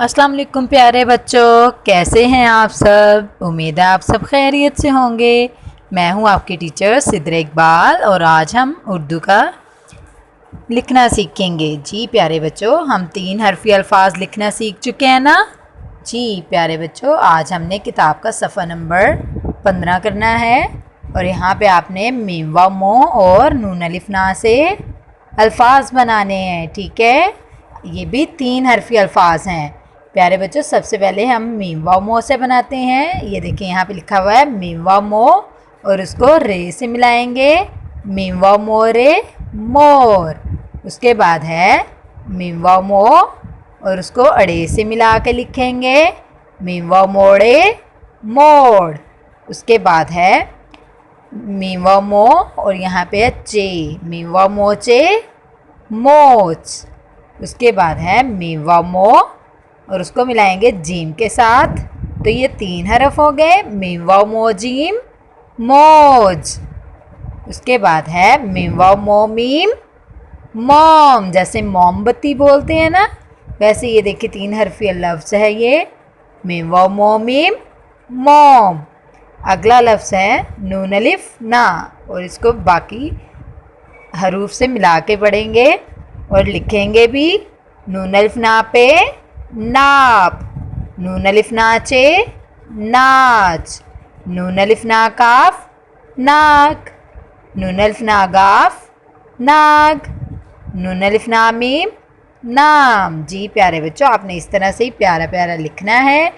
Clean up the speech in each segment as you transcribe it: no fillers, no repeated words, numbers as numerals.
अस्सलाम वालेकुम प्यारे बच्चों, कैसे हैं आप सब। उम्मीद है आप सब खैरियत से होंगे। मैं हूं आपकी टीचर सिद्र इकबाल और आज हम उर्दू का लिखना सीखेंगे। जी प्यारे बच्चों, हम 3 हरफी अल्फाज लिखना सीख चुके हैं ना। जी प्यारे बच्चों, आज हमने किताब का सफ़ा नंबर 15 करना है और यहाँ पे आपने मीम व मो और नून अलिफ ना से अल्फाज बनाने हैं। ठीक है, ये भी 3 हरफी अल्फाज हैं। प्यारे बच्चों, सबसे पहले हम मीम व मो से बनाते हैं। ये देखिए यहाँ पे लिखा हुआ है मीम व मो और उसको रे से मिलाएंगे। मीम व मो रे मोर। उसके बाद है मीम व मो और उसको अड़े से मिला के लिखेंगे। मीम व मोड़े मोड़। उसके बाद है मीम व मो और यहाँ पे है चे। मीम व मोचे मोच। उसके बाद है मीम व मो और उसको मिलाएंगे जीम के साथ। तो ये 3 हरफ हो गए, मीम व मो जीम मोज। उसके बाद है मीम व मो मीम मॉम। जैसे मोमबत्ती बोलते हैं ना, वैसे ये देखिए 3 हरफी लफ्ज़ है ये, मीम व मो मीम मॉम। अगला लफ्ज़ है नून अलिफ ना और इसको बाकी हरूफ से मिला के पढ़ेंगे और लिखेंगे भी। नून अलिफ ना पे नाप। नून अलिफ नाचे नाच। नून अलिफ ना काफ नाक। नून अलिफ ना गाफ नाग। नून अलिफ ना मीम नाम। जी प्यारे बच्चों, आपने इस तरह से ही प्यारा प्यारा लिखना है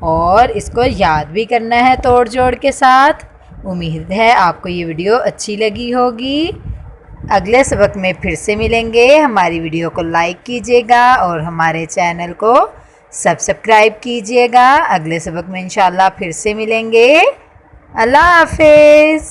और इसको याद भी करना है तोड़ जोड़ के साथ। उम्मीद है आपको ये वीडियो अच्छी लगी होगी। अगले सबक में फिर से मिलेंगे। हमारी वीडियो को लाइक कीजिएगा और हमारे चैनल को सब्सक्राइब कीजिएगा। अगले सबक में इंशाल्लाह फिर से मिलेंगे। अल्लाह हाफिज़।